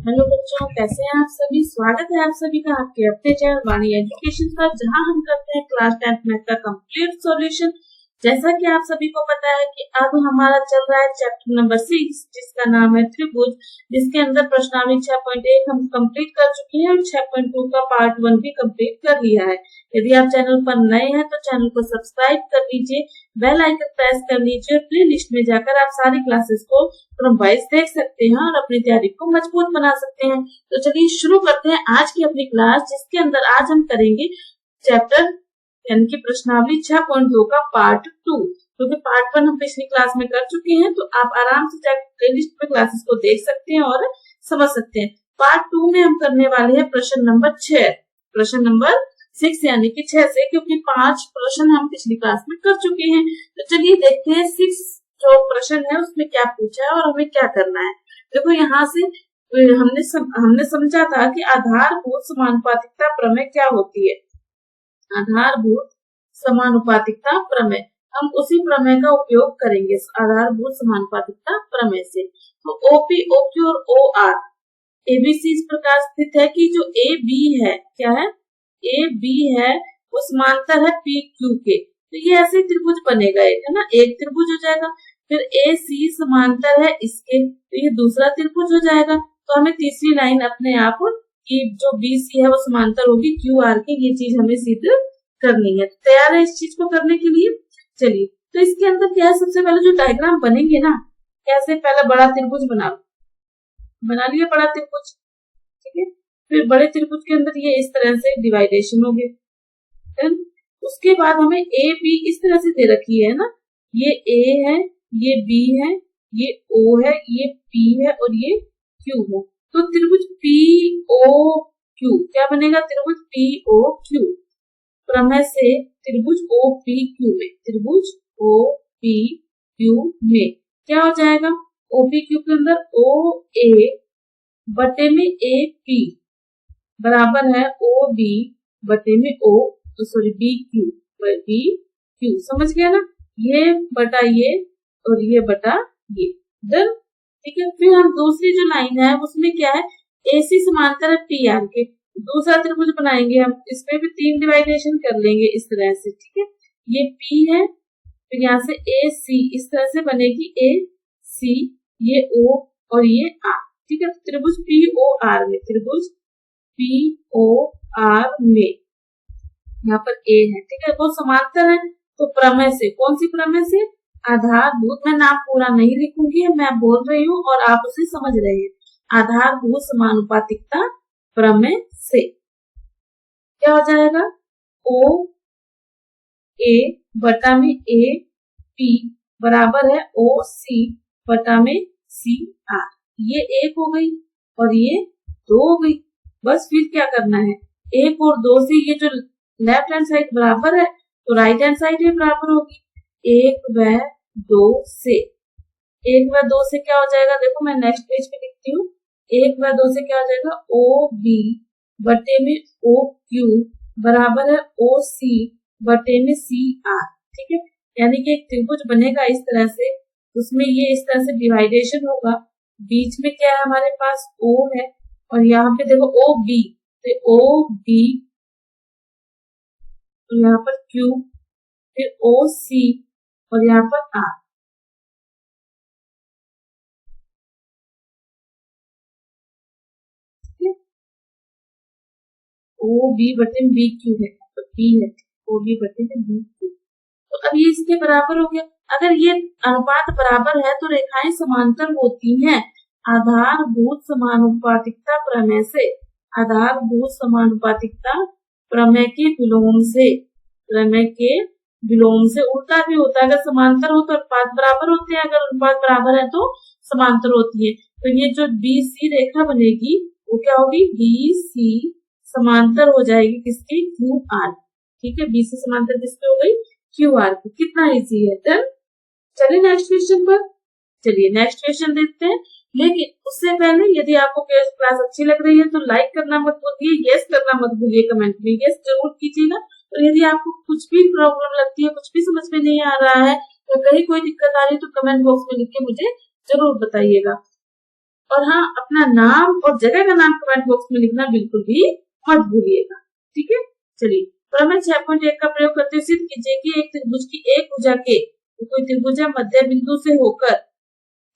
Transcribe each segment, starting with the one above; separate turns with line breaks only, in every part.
Hello बच्चों, कैसे हैं आप सभी। स्वागत है आप सभी का आपके अपने चैनल वाणी एजुकेशन पर, जहां हम करते हैं क्लास 10th मैथ का कंप्लीट सॉल्यूशन। जैसा कि आप सभी को पता है कि अब हमारा चल रहा है चैप्टर नंबर 6, जिसका नाम है त्रिभुज, जिसके अंदर प्रश्नावली 6.1 हम कंप्लीट कर चुके हैं और 6.2 का पार्ट 1 भी कंप्लीट कर लिया है। यदि आप चैनल पर नए हैं तो चैनल को सब्सक्राइब कर लीजिए, बेल आइकन प्रेस कर लीजिए और प्ले लिस्ट में जाकर आप सारी क्लासेस को क्रम वाइज देख सकते हैं और अपनी तैयारी को मजबूत बना सकते हैं। तो चलिए शुरू करते हैं आज की अपनी क्लास, जिसके अंदर आज हम करेंगे चैप्टर यानी कि प्रश्नावली 6.2 का पार्ट 2। क्योंकि पार्ट 1 हम पिछली क्लास में कर चुके हैं, तो आप आराम से जाकर प्लेलिस्ट में क्लासेस को देख सकते हैं और समझ सकते हैं। पार्ट 2 में हम करने वाले हैं प्रश्न नंबर 6, प्रश्न नंबर 6 यानी कि 6 से, क्योंकि 5 प्रश्न हम पिछली क्लास में कर चुके हैं। तो चलिए देखते हैं 6 जो प्रश्न है उसमें क्या पूछा है और हमें क्या करना है। देखो यहाँ से हमने समझा था कि आधारभूत समानुपातिकता प्रमेय क्या होती है। आधारभूत समानुपातिकता प्रमेय, हम उसी प्रमेय का उपयोग करेंगे आधारभूत समानुपातिकता प्रमेय से। तो ओपी, ओक्यू और ओ आर एबीसी इस प्रकार स्थित है कि जो ए बी है, क्या है, ए बी है, वो समांतर है पी क्यू के। तो ये ऐसे त्रिभुज बनेगा, एक है ना, एक त्रिभुज हो जाएगा। फिर ए सी समांतर है इसके, तो ये दूसरा त्रिभुज हो जाएगा। तो हमें तीसरी लाइन अपने आप कि जो बी सी है वो समांतर होगी क्यू आर के, ये चीज हमें सिद्ध करनी है। तैयार है इस चीज को करने के लिए। चलिए, तो इसके अंदर क्या है, सबसे पहले जो डायग्राम बनेंगे ना, कैसे, पहले बड़ा त्रिभुज बना लिया बड़ा त्रिभुज, ठीक है। फिर बड़े त्रिभुज के अंदर ये इस तरह से डिवाइडेशन हो गए। उसके बाद हमें ए बी इस तरह से दे रखी है ना, ये ए है, ये बी है, ये ओ है, ये पी है और ये क्यू है। तो त्रिभुज पी ओ क्यू क्या बनेगा, त्रिभुज पी ओ क्यू प्रमेय से त्रिभुज ओ पी क्यू में, त्रिभुज ओ पी क्यू में क्या हो जाएगा, ओ पी क्यू के अंदर ओ ए बटे में ए पी बराबर है ओ बी बटे में O, sorry B Q, B Q, समझ गया ना, ये बटा ये और ये बटा ये, डन, ठीक है। फिर हम दूसरी जो लाइन है उसमें क्या है, एसी समांतर है पी आर के, दूसरा त्रिभुज बनाएंगे हम, इसमें भी 3 डिवाइडेशन कर लेंगे इस तरह से, ठीक है। ये पी है, फिर यहाँ से ए सी इस तरह से बनेगी, ए सी, ये ओ और ये आर, ठीक है। त्रिभुज पी ओ आर में, त्रिभुज पी ओ आर में यहाँ पर ए है, ठीक है, वो समांतर है। तो प्रमेय से, कौन सी प्रमेय से, आधारभूत, मैं नाम पूरा नहीं लिखूंगी, मैं बोल रही हूँ और आप उसे समझ रहे हैं, आधारभूत समानुपातिकता प्रमेय से क्या हो जाएगा, ओ ए बटा में ए पी बराबर है ओ सी बटा में सी आर, ये एक हो गई और ये 2 हो गई। बस फिर क्या करना है, 1 और 2 से ये जो लेफ्ट हैंड साइड बराबर है तो राइट हैंड साइड भी बराबर होगी, 1 व 2 से, 1 व 2 से क्या हो जाएगा, देखो मैं नेक्स्ट पेज पे लिखती हूँ, 1 व 2 से क्या हो जाएगा, ओ बी बटे में ओ क्यू बराबर है ओ सी बटे में सी आर, ठीक है। यानी कि एक त्रिभुज बनेगा इस तरह से, उसमें ये इस तरह से डिवाइडेशन होगा, बीच में क्या है हमारे पास ओ है और यहाँ पे देखो ओ बी, तो ओ बी और यहाँ पर क्यू, फिर ओ सी और यहाँ पर आर, ओ बी बटे में बी क्यू है, तो बी है, ओ बी बटे में बी क्यू। तो अब ये इसके बराबर हो गया। अगर ये अनुपात बराबर है तो रेखाएं समांतर होती हैं आधारभूत समानुपातिकता प्रमेय से, आधारभूत समानुपातिकता प्रमेय के विलोम से, प्रमेय के विलोम से। उल्टा भी होता है, अगर समांतर हो तो अनुपात बराबर होते हैं, अगर अनुपात बराबर है तो समांतर होती है। तो ये जो बी सी रेखा बनेगी वो क्या होगी, बी सी समांतर हो जाएगी किसके, क्यू आर, ठीक है। बी सी समांतर किसके हो गई, क्यू आर की। कितना इजी है, डन। चलिए नेक्स्ट क्वेश्चन पर, चलिए नेक्स्ट क्वेश्चन देखते हैं। लेकिन उससे पहले यदि आपको क्लास अच्छी लग रही है तो लाइक करना मत भूलिए, यस करना मत भूलिए, कमेंट में यस जरूर कीजिएगा। और यदि आपको कुछ भी प्रॉब्लम लगती है, कुछ भी समझ में नहीं आ रहा है, तो कहीं कोई दिक्कत आ रही है तो कमेंट बॉक्स में लिख के मुझे जरूर बताइएगा। और हाँ, अपना नाम और जगह का नाम कमेंट बॉक्स में लिखना बिल्कुल भी मत भूलिएगा। ठीक है, चलिए प्रमेय 6.1 का प्रयोग करते हुए सिद्ध कीजिए कि एक त्रिभुज की एक भुजा के कोई त्रिभुज मध्य बिंदु से होकर,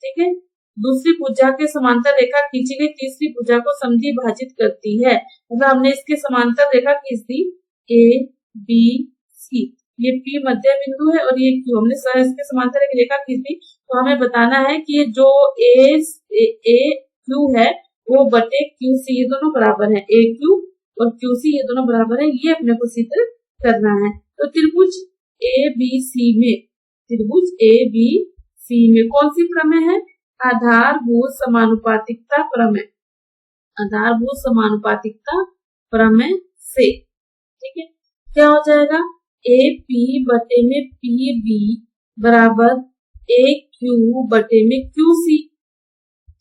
ठीक है, दूसरी भुजा के समांतर रेखा खींची गई तीसरी भुजा को समद्वि भाजित करती है। मतलब हमने इसके समांतर रेखा खींच दी ए बी सी, ये P मध्य बिंदु है और ये Q, हमने इसके समांतर एक रेखा खींच दी। तो हमें बताना है कि ये जो ए क्यू है वो बटे क्यू सी, ये दोनों बराबर है, ए क्यू और क्यू सी ये दोनों बराबर है, ये अपने को सिद्ध करना है। तो त्रिभुज ए बी सी में, त्रिभुज ए बी सी में कौन सी प्रमेय है? आधारभूत समानुपातिकता प्रमेय, आधारभूत समानुपातिकता प्रमेय से, ठीक है, क्या हो जाएगा? ए पी बटे में पी बी बराबर ए क्यू बटे में क्यू सी।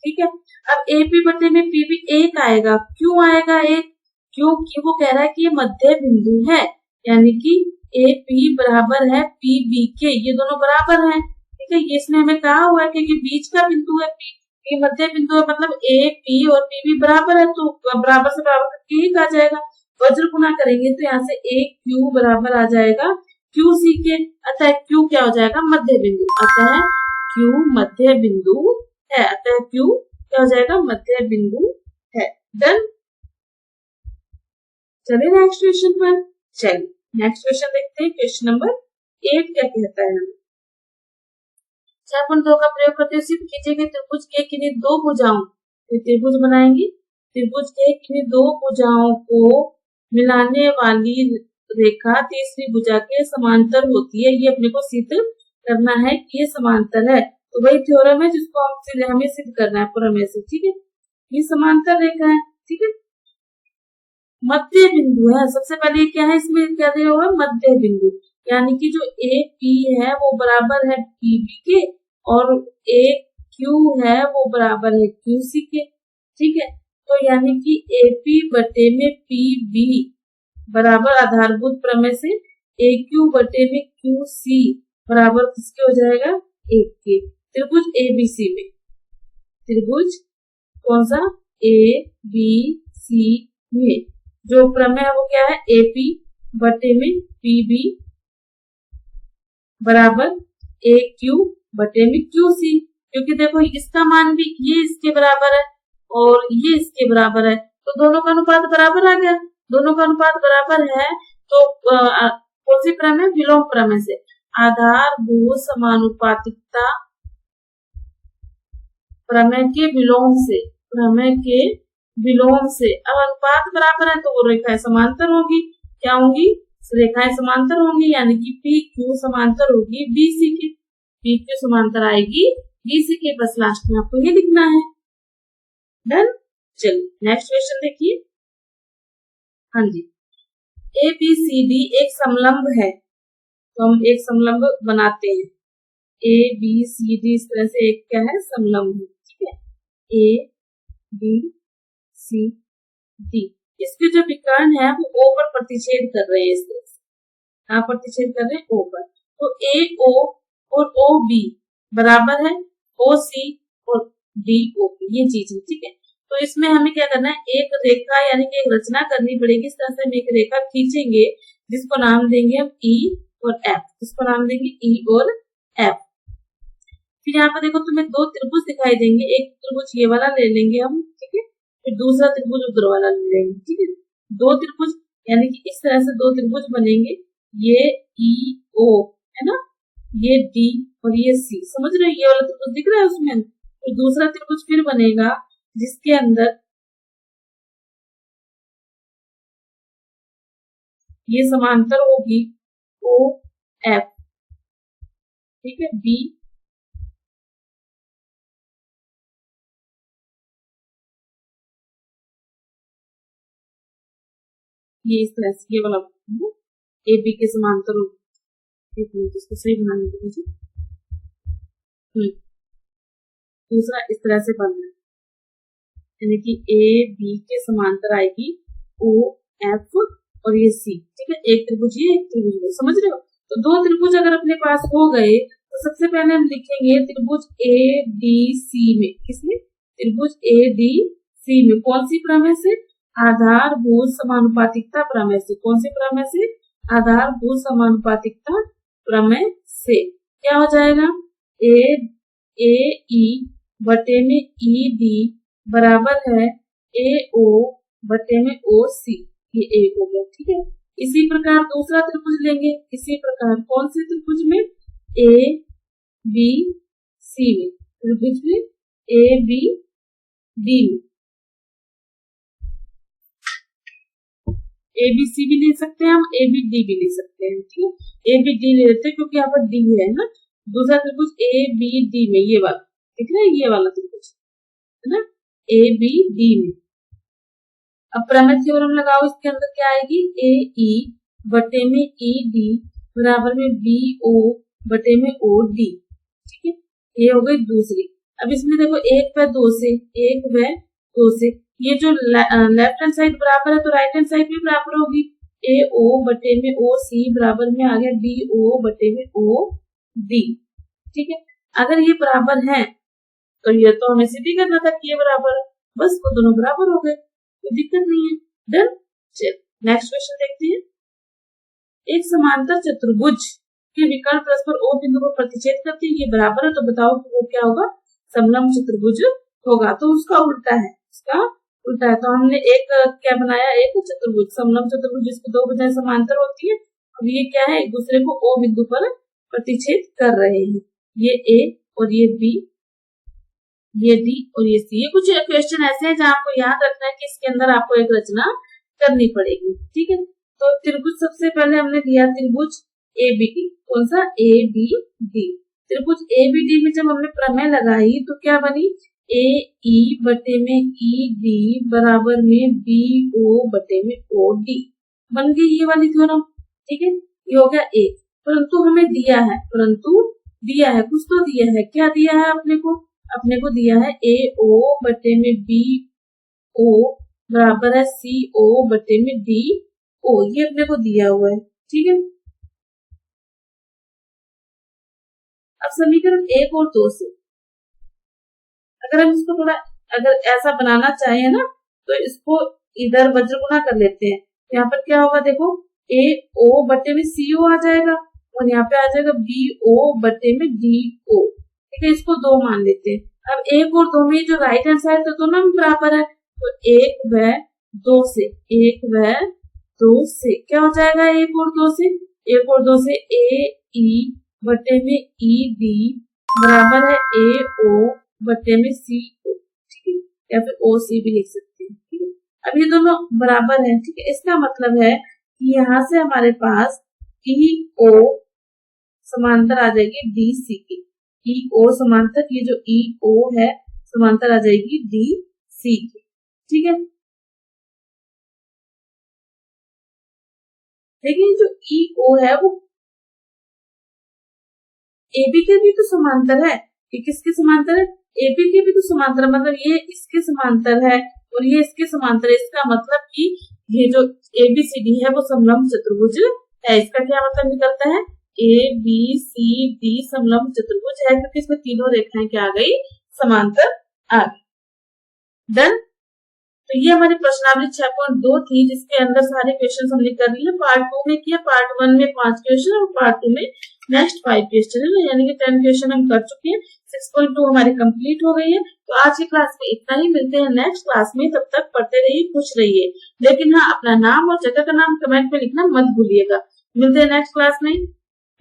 ठीक है, अब ए पी बटे में पी बी एक आएगा, क्यों आएगा एक? क्योंकि वो कह रहा है कि ये मध्य बिंदु है, यानी कि ए पी बराबर है पी बी के, ये दोनों बराबर हैं। ठीक है, ये इसने हमें कहा हुआ है कि बीच का बिंदु है पी मध्य बिंदु है, मतलब ए पी और पी बी बराबर है, तो बराबर से बराबर करके एक आ जाएगा। वज्र गुना करेंगे तो यहाँ से ए क्यू बराबर आ जाएगा क्यू सी के, अतः क्यू क्या हो जाएगा? मध्य बिंदु, अतः क्यू मध्य बिंदु है, अतः क्यू क्या हो जाएगा? मध्य बिंदु है। डन। चलिए नेक्स्ट क्वेश्चन पर, चलिए नेक्स्ट क्वेश्चन देखते हैं। क्वेश्चन नंबर 8 क्या कहता है? 6.2 का प्रयोग करते हुए सिद्ध कीजिए कि त्रिभुज के किन्हीं दो भुजाओं, त्रिभुज बनाएंगे, त्रिभुज के किन्हीं दो भुजाओं को मिलाने वाली रेखा तीसरी भुजा के समांतर होती है। ये अपने को सिद्ध करना है कि ये समांतर है, तो वही थ्योरम है जिसको हमें सिद्ध करना है प्रमेय से। ठीक है, ये समांतर रेखा है। ठीक है, मध्य बिंदु है, सबसे पहले क्या है इसमें, क्या दिया हुआ? मध्य बिंदु, यानी कि जो ए पी है वो बराबर है पी बी के और ए क्यू है वो बराबर है क्यू सी के। ठीक है, तो यानी कि ए पी बटे में पी बी बराबर आधारभूत प्रमेय से ए क्यू बटे में क्यू सी बराबर किसके हो जाएगा? एक के। त्रिभुज ए बी सी में, त्रिभुज कौन सा? ए बी सी में जो प्रमेय है वो क्या है? ए पी बटे में पी बी बराबर ए क्यू बटे में क्यू सी, क्योंकि देखो इसका मान भी ये इसके बराबर है और ये इसके बराबर है, तो दोनों का अनुपात बराबर आ गया। दोनों का अनुपात बराबर है तो कौन सी प्रमेय? विलोम प्रमेय से, आधारभूत समानुपातिकता प्रमेय के विलोम से, प्रमेय के विलोम से। अब अनुपात बराबर है तो वो रेखाएं समांतर होगी। क्या होंगी? रेखाएं समांतर होंगी, यानी कि पी क्यू समांतर होगी बी सी के, पी क्यू समांतर आएगी बी सी के। बस लास्ट में आपको ये लिखना है। डन। चलिए नेक्स्ट क्वेश्चन देखिए। हाँ जी, ए बी सी डी एक समलंब है, तो हम एक समलंब बनाते हैं। ए बी सी डी इस तरह से एक क्या है? समलंब है। ठीक है, ए बी सी डी, इसके जो विकर्ण है वो ओ पर प्रतिच्छेद कर रहे हैं, इस तरह से यहाँ प्रतिच्छेद कर रहे हैं ओ पर। तो ए ओ और ओ बी बराबर है ओ सी और डी ओ बी, ये चीज है। ठीक है, तो इसमें हमें क्या करना है? एक रेखा यानी कि एक रचना करनी पड़ेगी। इस तरह से हम एक रेखा खींचेंगे जिसको नाम देंगे हम ई और एफ, इसको नाम देंगे ई और एफ। फिर यहाँ पर देखो तुम्हें दो त्रिभुज दिखाई देंगे, एक त्रिभुज ये वाला ले लेंगे हम, ठीक है, फिर दूसरा त्रिभुज उधर वाला ले लेंगे। ठीक है, दो त्रिभुज यानी कि इस तरह से दो त्रिभुज बनेंगे, ये ई ओ है ना, ये डी और ये सी, समझ रहे हो? ये वाला त्रिभुज दिख रहा है उसमें। फिर दूसरा त्रिभुज फिर बनेगा जिसके अंदर ये समांतर होगी ओ एफ। ठीक है, बी ये इस तरह से ये वाला ए बी के समांतर होगी। एक मिनट इसको सही बनाने दीजिए। दूसरा इस तरह से बनना है, यानी कि ए बी के समांतर आएगी ओ एफ और ये सी। ठीक है, एक त्रिभुज ये एक त्रिभुज ये, समझ रहे हो? तो दो त्रिभुज अगर अपने पास हो गए तो सबसे पहले हम लिखेंगे त्रिभुज ए डी सी में, किसमें? त्रिभुज ADC में कौन सी प्रमेय से? आधारभूत समानुपातिकता प्रमेय से। कौन सी प्रमेय से? आधारभूत समानुपातिकता प्रमेय से। क्या हो जाएगा? AE बटे में ED बराबर है AO बटे में OC। ये एक हो गया, ठीक है। इसी प्रकार दूसरा त्रिभुज लेंगे। इसी प्रकार कौन से त्रिभुज में? ABC में। त्रिभुज में ABD में। ABC भी ले सकते हैं हम, ABD भी ले सकते हैं, ठीक है। ABD ले लेते हैं क्योंकि यहाँ पर D है ना। दूसरा त्रिभुज ABD में, ये वाला दिख रहा है, ये वाला त्रिभुज है ना, ABD में। अब प्रमेय थ्योरम लगाओ, इसके अंदर क्या आएगी? AE बटे में ED बराबर में BO बटे में OD, ठीक है। ये हो गई दूसरी। अब इसमें देखो एक व दो से, एक व दो से, ये जो लेफ्ट हैंड साइड बराबर है तो राइट हैंड साइड भी बराबर होगी। AO बटे में OC बराबर में आ गया BO बटे में OD, ठीक है। अगर ये बराबर है तो ये तो हमें सिद्ध करना था कि ये बराबर है, बस वो दोनों बराबर हो गए, कोई दिक्कत नहीं है। डन। चल नेक्स्ट क्वेश्चन देखते हैं। एक समांतर चतुर्भुज के विकर्ण परस्पर O बिंदु को प्रतिच्छेद करते हैं, ये बराबर है, तो बताओ कि वो क्या होगा? समलंब चतुर्भुज होगा। तो उसका उल्टा है, उसका उल्टा है। तो हमने एक क्या बनाया? एक चतुर्भुज, समलंब चतुर्भुज जिसको दो भुजाएं समांतर होती है। अब ये क्या है? एक दूसरे को O बिंदु पर प्रतिच्छेद कर रहे हैं। ये A और ये B, ये D और ये C। ये कुछ क्वेश्चन ऐसे हैं जहाँ आपको याद रखना है कि इसके अंदर आपको एक रचना करनी पड़ेगी, ठीक है। तो त्रिभुज सबसे पहले हमने दिया त्रिभुज ABD। कौन सा? ABD। त्रिभुज ABD में जब हमने प्रमेय लगाई तो क्या बनी? AE बटे में ED बराबर में BO बटे में OD बन गई ये वाली थ्योरम, ठीक है। ये हो गया एक। परंतु हमें दिया है, कुछ तो दिया है। क्या दिया है अपने को? अपने को दिया है AO बटे में BO बराबर है CO बटे में DO। ये अपने को दिया हुआ है, ठीक है। अब समीकरण 1 और 2 से अगर हम इसको थोड़ा अगर ऐसा बनाना चाहें ना तो इसको इधर वज्र गुना कर लेते हैं। यहाँ पर क्या होगा? देखो AO बटे में CO आ जाएगा और यहाँ पे आ जाएगा BO बटे में DO, ठीक है। इसको 2 मान लेते हैं। अब 1 और 2 में जो राइट हैंड साइड तो दोनों में बराबर है, तो 1 व 2 से, 1 व 2 से क्या हो जाएगा? 1 और 2 से, 1 और 2 से AE बटे में ED बराबर है AO बटे में CO, ठीक है। या फिर OC भी लिख सकते हैं, ठीक है। अब ये दोनों बराबर हैं, ठीक है। इसका मतलब है कि यहाँ से हमारे पास EO समांतर आ जाएगी DC की। EO समांतर, ये जो EO है समांतर आ जाएगी DC की, ठीक है। लेकिन जो EO है वो AB के भी तो समांतर है। ये किसके समांतर है? AB के भी तो समांतर, मतलब ये इसके समांतर है और ये इसके समांतर है। इसका मतलब कि ये जो ABCD है वो समलंब चतुर्भुज है। इसका क्या मतलब निकलता है? ABCD समलंब चतुर्भुज है क्योंकि इसमें तीनों रेखाएं क्या आ गई? समांतर आ गई। डन। तो ये हमारी प्रश्नावली 6.2 थी जिसके अंदर सारे क्वेश्चन हमने कर लिए। पार्ट 2 में किया, पार्ट 1 में 5 क्वेश्चन और पार्ट 2 में नेक्स्ट 5 क्वेश्चन है, यानी कि 10 क्वेश्चन हम कर चुके हैं। 6.2 हमारी कंप्लीट हो गई है। तो आज की क्लास में इतना ही, मिलते हैं नेक्स्ट क्लास में। तब तक पढ़ते रहिए, खुश रहिए, लेकिन हाँ अपना नाम और जगह का नाम कमेंट में लिखना मत भूलिएगा। मिलते हैं नेक्स्ट क्लास में।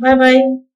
Bye bye.